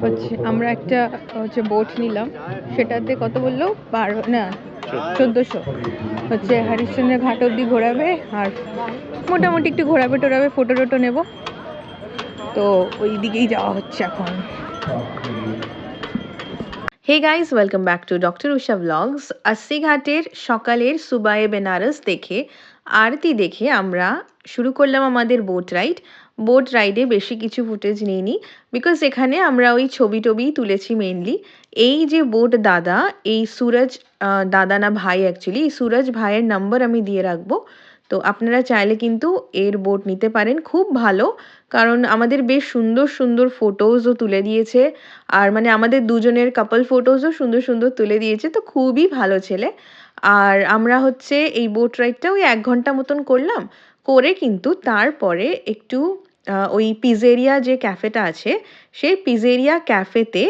হচ্ছে আমরা একটা হচ্ছে বোট নিলাম, সেটাতে কত বললো 12 না 1400 হচ্ছে হরিশ্চন্দ্র ঘাট অবধি ঘোরাবে, আর মোটামুটি একটু ঘোরাবে টোরাবে, ফটো টোটো নেব, তো ওই দিকেই যাওয়া হচ্ছে এখন। Hey guys, welcome back to doctor Usha blogs. Assi ঘাটের সকালের সুবায়ে বেনারস দেখে, আরতি দেখে আমরা শুরু করলাম আমাদের বোট রাইড। বোট রাইডে বেশি কিছু ফুটেজ নিইনি, বিকজ এখানে আমরা ওই ছবি টবি তুলেছি মেনলি। এই যে বোট দাদা, এই সুরজ দাদা না ভাই, অ্যাকচুয়ালি এই সুরজ ভাইয়ের নাম্বার আমি দিয়ে রাখবো, তো আপনারা চাইলে কিন্তু এর বোট নিতে পারেন, খুব ভালো। কারণ আমাদের বেশ সুন্দর সুন্দর ফটোজও তুলে দিয়েছে, আর মানে আমাদের দুজনের কাপল ফটোজও সুন্দর সুন্দর তুলে দিয়েছে, তো খুবই ভালো ছেলে। আর আমরা হচ্ছে এই বোট রাইডটা ওই 1 ঘন্টা মতন করলাম, করে কিন্তু তারপরে একটু ওই পিজেরিয়া যে ক্যাফেটা আছে, সেই পিজেরিয়া ক্যাফেতে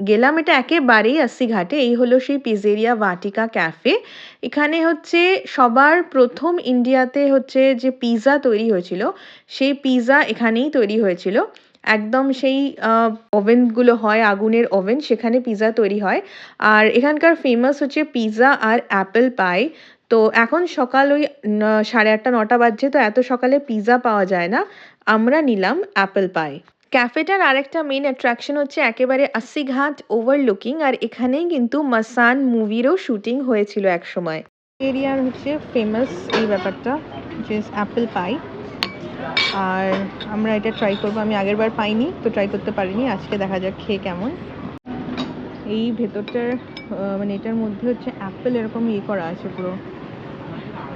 গেলাম। এটা একেবারেই 80 ঘাটে, এই হলো সেই পিজেরিয়া ভাটিকা ক্যাফে। এখানে হচ্ছে সবার প্রথম ইন্ডিয়াতে হচ্ছে যে পিৎজা তৈরি হয়েছিল, সেই পিৎজা এখানেই তৈরি হয়েছিল। একদম সেই ওভেনগুলো হয়, আগুনের ওভেন, সেখানে পিৎজা তৈরি হয়। আর এখানকার ফেমাস হচ্ছে পিৎজা আর অ্যাপেল পাই। তো এখন সকাল ওই 8:30 9টা বাজছে, তো এত সকালে পিৎজা পাওয়া যায় না, আমরা নিলাম অ্যাপেল পাই। ক্যাফেটার আরেকটা মেন অ্যাট্রাকশন হচ্ছে একেবারে 80 ঘাট ওভারলুকিং, আর এখানেই কিন্তু মাসান মুভিরও শুটিং হয়েছিল এক সময়। এরিয়ার হচ্ছে ফেমাস এই ব্যাপারটা, যে অ্যাপেল পাই। আর আমরা এটা ট্রাই করবো, আমি আগের বার পাইনি তো ট্রাই করতে পারিনি, আজকে দেখা যাক খেয়ে কেমন। এই ভেতরটার মানে এটার মধ্যে হচ্ছে অ্যাপেল এরকম ইয়ে করা আছে, পুরো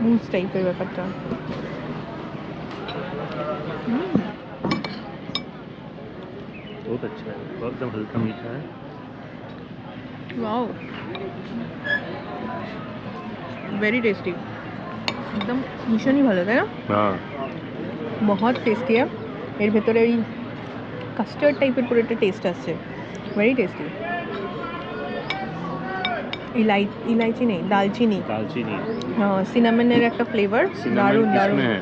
মুজ টাইপের ব্যাপারটা। बहुत अच्छा है, बहुत एकदम हल्का मीठा है। वाओ, वेरी टेस्टी, एकदम ভীষণই ভালো, তাই না? हाँ, बहुत টেস্টি। এর ভেতরে ওই কাস্টার্ড টাইপের পুরো একটা টেস্ট আসছে, ভেরি টেস্টি। ইলাইচি নেই, দালচিনি, दालचीनी হ্যাঁ, সিনামনের একটা ফ্লেভার, দারুণ দারুণ। इसमें है।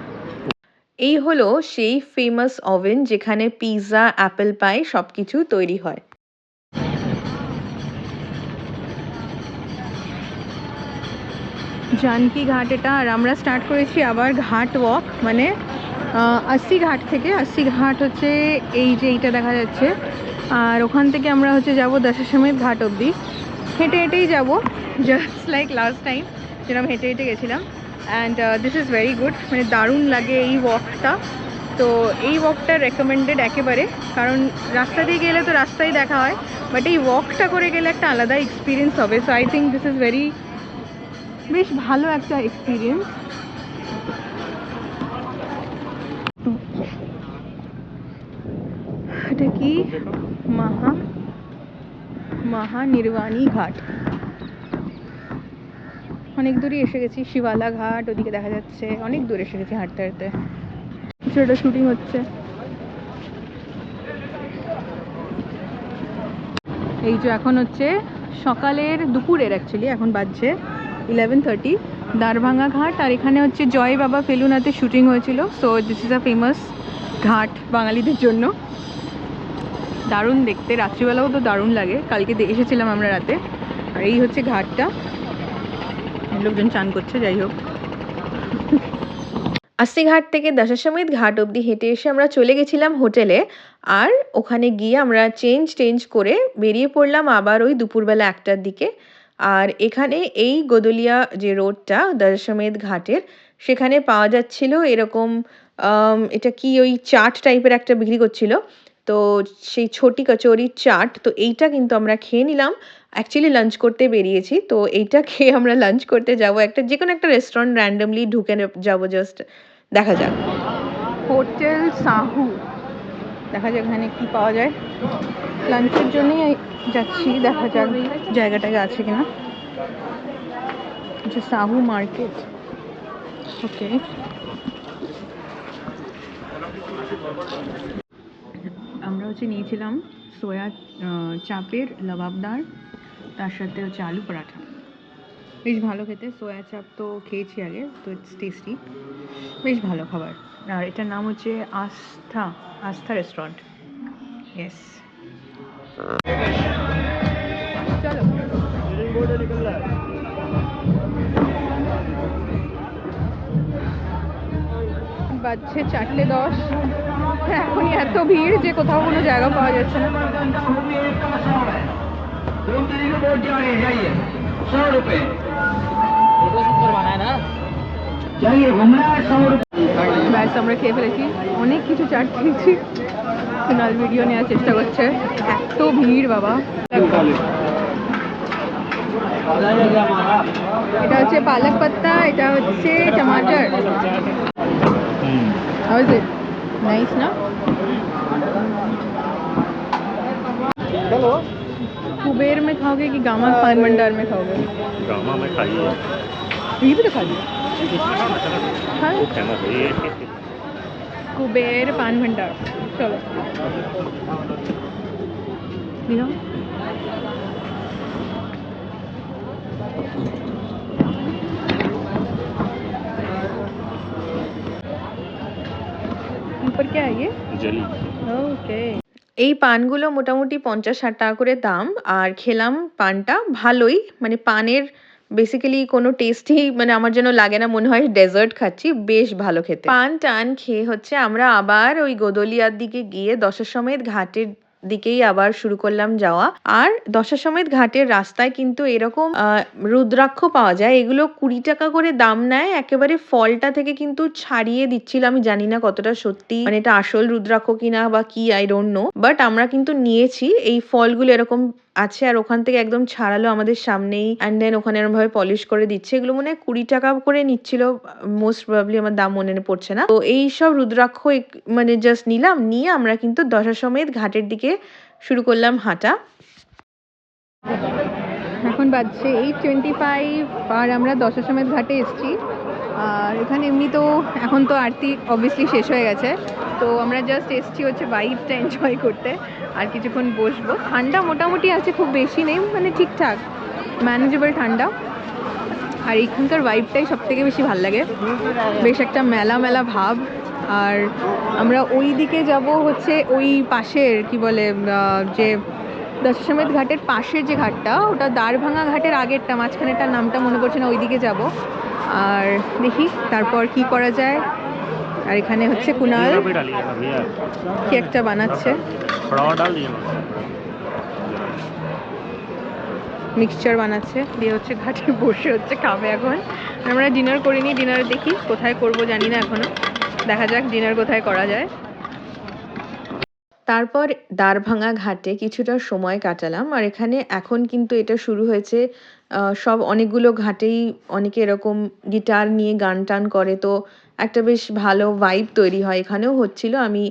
এই হলো সেই ফেমাস ওভেন যেখানে পিৎজা, অ্যাপেল পাই সবকিছু তৈরি হয়। জানকি ঘাট এটা, আর আমরা স্টার্ট করেছি আবার ঘাট ওয়াক, মানে 80 ঘাট থেকে। 80 ঘাট হচ্ছে এই যে এইটা দেখা যাচ্ছে, আর ওখান থেকে আমরা হচ্ছে যাব দশাশ্বমেধ ঘাট অবধি, হেঁটে হেঁটেই যাব, জাস্ট লাইক লাস্ট টাইম যেরকম হেঁটে হেঁটে গেছিলাম। And this is very good, মানে দারুণ লাগে এই ওয়াকটা। তো এই ওয়াকটা রেকমেন্ডেড একেবারে, কারণ রাস্তা দিয়ে গেলে তো রাস্তায় দেখা হয়, বাট এই ওয়াকটা করে গেলে একটা আলাদা এক্সপিরিয়েন্স হবে। So I think this is very, বেশ ভালো একটা এক্সপিরিয়েন্স। এটা কি মহানির্বাণী ঘাট, অনেক দূরে এসে গেছি। শিবালা ঘাট ওদিকে দেখা যাচ্ছে, অনেক দূরে এসে গেছি হাঁটতে হাঁটতে। কিছু একটা শুটিং হচ্ছে। এই যে এখন হচ্ছে সকালের দুপুরের, অ্যাকচুয়ালি এখন বাজছে 11:30, দারভাঙ্গা ঘাট। আর এখানে হচ্ছে জয় বাবা ফেলুনাতে শুটিং হয়েছিল, so this is a famous ঘাট বাঙালিদের জন্য। দারুণ দেখতে, রাত্রিবেলাও তো দারুণ লাগে, কালকে এসেছিলাম আমরা রাতে। আর এই হচ্ছে ঘাটটা, লোকজন চান করছে, যাই হোক। 80 ঘাট থেকে দশাশ্বমেধ ঘাট অবধি হেঁটে এসে আমরা চলে গেছিলাম হোটেলে, আর ওখানে গিয়ে আমরা চেঞ্জ করে বেরিয়ে পড়লাম আবার ওই দুপুরবেলা 1টার দিকে। আর এখানে এই গদুলিয়া যে রোডটা দশাশ্বমেধ ঘাটের, সেখানে পাওয়া যাচ্ছিল এরকম এটা কি ওই চাট টাইপের একটা বিক্রি করছিল, তো সেই ছোটি কচুরির চাট, তো এইটা কিন্তু আমরা খেয়ে নিলাম। অ্যাকচুয়ালি লাঞ্চ করতে বেরিয়েছি, তো এইটা খেয়ে আমরা লাঞ্চ করতে যাব একটা, যে কোনো একটা রেস্টুরেন্ট র্যান্ডমলি ঢুকে যাব, জাস্ট দেখা যাক। হোটেল সাহু, দেখা যাক এখানে কি পাওয়া যায়। লাঞ্চের জন্যই যাচ্ছি, দেখা যাক জায়গাটায় আছে কিনা। যে সাহু মার্কেট, ওকে। আমরা হচ্ছে নিয়েছিলাম সোয়া চাপের লবাবদার, তার সাথে হচ্ছে আলু পরাঠা, বেশ ভালো খেতে। সোয়া চাপ তো খেয়েছি আগে, তো ইটস টেস্টি, বেশ ভালো খাবার। আর এটার নাম হচ্ছে আস্থা রেস্টুরেন্ট, ইয়েস। চলো বাজছে 4:10। এখনই এত ভিড় যে কোথাও কোনো জায়গা পাওয়া যাচ্ছে না। ব্যাস আমরা খেয়ে ফেলেছি, অনেক কিছু চাট খেয়েছি। কুনাল ভিডিও নেওয়ার চেষ্টা করছে, এত ভিড় বাবা। এটা হচ্ছে পালক পাত্তা, এটা হচ্ছে টমাটার। How is it? Nice ना? कुबेर में खाओगे कि गामा पान भंडार में खाओगे? गामा में खाइए, ये भी तो खा लिया। हाँ? वो फेमस है ये। कुबेर पान भंडार। चलो You know? ऊपर क्या है ये? जली। ওকে। এই পানগুলো মোটামুটি 50-60 টাকা করে দাম। আর খেলাম পানটা ভালোই, মানে পানের বেসিক্যালি কোনো টেস্টই মানে আমার যেন লাগে না, মনে হয় ডেজার্ট খাচ্ছি, বেশ ভালো খেতে। পান টান খেয়ে হচ্ছে আমরা আবার ওই গোদলিয়ার দিকে গিয়ে দশাশ্বমেধ ঘাটের দিকেই আবার শুরু করলাম যাওয়া। আর দশাশ্বমেধ ঘাটের রাস্তায় কিন্তু এরকম রুদ্রাক্ষ পাওয়া যায়, এগুলো 20 টাকা করে দাম নেয়, একেবারে ফলটা থেকে কিন্তু ছাড়িয়ে দিচ্ছিল। আমি জানি না কতটা সত্যি, মানে এটা আসল রুদ্রাক্ষ কিনা বা কি, আই ডোন্ট নো, বাট আমরা কিন্তু নিয়েছি। এই ফলগুলো এরকম আছে আর ওখান থেকে একদম ছাড়ালো আমাদের সামনেই, অ্যান্ড দেন ওখানে এরকম ভাবে পলিশ করে দিচ্ছে। এগুলো মনে হয় 20 টাকা করে নিচ্ছিল, মোস্ট প্রবাবলি, আমার দাম মনে পড়ছে না। তো এই সব রুদ্রাক্ষ মানে জাস্ট নিলাম, নিয়ে আমরা কিন্তু দশাশ্বমেধ ঘাটের দিকে শুরু করলাম হাঁটা। এখন বাজছে 8:25 আর আমরা দশাশ্বমেধ ঘাটে এসেছি। আর এখানে এমনি তো এখন তো আরতি অবভিয়াসলি শেষ হয়ে গেছে, তো আমরা জাস্ট এসেছি হচ্ছে ভাইবটা এনজয় করতে। আর কিছুক্ষণ বসবো। ঠান্ডা মোটামুটি আছে, খুব বেশি নেই, মানে ঠিকঠাক ম্যানেজেবল ঠান্ডা। আর এইখানকার ভাইবটাই সব থেকে বেশি ভালো লাগে, বেশ একটা মেলা মেলা ভাব। আর আমরা ওই দিকে যাব হচ্ছে ওই পাশের কি বলে যে দশাশ্বমেধ ঘাটের পাশের যে ঘাটটা, ওটা দ্বারভাঙা ঘাটের আগেরটা, মাঝখানেরটার নামটা মনে পড়ছে না, ওই দিকে যাব। আর দেখি তারপর কি করা যায়। আর এখানে হচ্ছে কুনাল কি একটা বানাচ্ছে, মিক্সচার বানাচ্ছে, দিয়ে হচ্ছে ঘাটে বসে হচ্ছে খাবে। এখন আমরা ডিনার করিনি, ডিনার দেখি কোথায় করব জানি না এখনো, দেখা যাক ডিনার কোথায় করা যায়। তারপর দ্বারভাঙা ঘাটে কিছুটা সময় কাটালাম। আর এখানে এখন কিন্তু এটা শুরু হয়েছে, সব অনেকগুলো ঘাটেই অনেকে এরকম গিটার নিয়ে গান টান করে, তো একটা বেশ ভালো ভাইব তৈরি হয়। এখানেও হচ্ছিল, আমি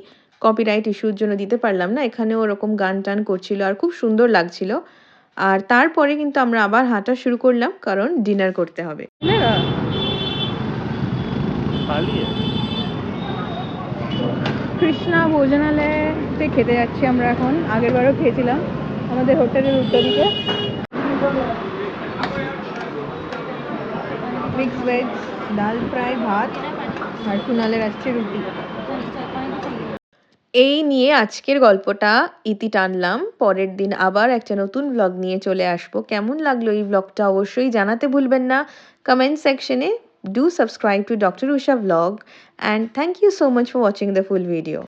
কপিরাইট ইস্যুর জন্য দিতে পারলাম না, এখানেও ওরকম গান টান করছিল আর খুব সুন্দর লাগছিল। আর তারপরে কিন্তু আমরা আবার হাঁটা শুরু করলাম, কারণ ডিনার করতে হবে। কৃষ্ণা ভোজনালয়তে খেতে যাচ্ছি আমরা এখন, আগের বারও খেয়েছিলাম আমাদের হোটেলের উত্তর দিকে। মিক্স ভেজ, ডাল ফ্রাই, ভাত, আর কুনালের আসছে রুটি। এই নিয়ে আজকের গল্পটা ইতি টানলাম। পরের দিন আবার একটা নতুন ব্লগ নিয়ে চলে আসবো। কেমন লাগলো এই ব্লগটা অবশ্যই জানাতে ভুলবেন না কমেন্ট সেকশনে। Do subscribe to Dr. Usha Vlog and thank you so much for watching the full video.